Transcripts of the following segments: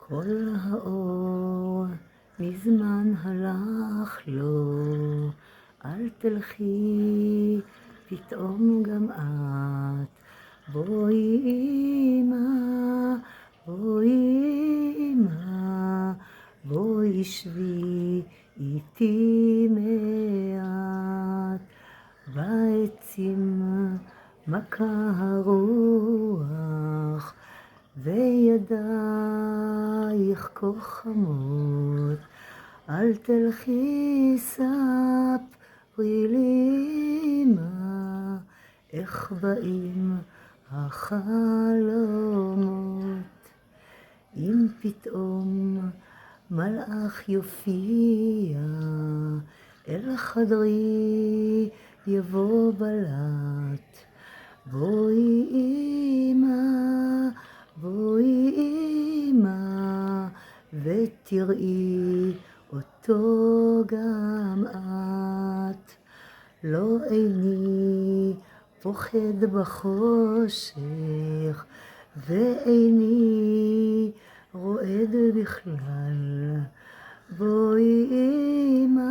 כל האור מזמן הלך לו, אל תלכי פתאום גם את. בואי אמא, בואי אמא, בואי שבי איתי מעט. בעצים מכה הרוח וידייך כה חמות, אל תלכי ספרי לי אמא, איך באים החלומות. אם פתאום מלאך יופיע אל חדרי יבוא בלט, בואי אמא, בואי אמא, ותראי אותו גם את. לא איני פוחד בחושך, ואיני רועד בכלל. בואי אמא,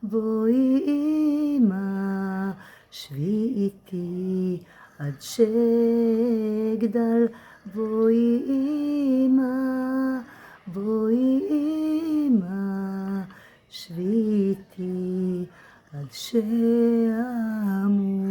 בואי אמא, שבי איתי עד שאגדל. בואי אמא, בואי אמא, שבי איתי עד שאמות.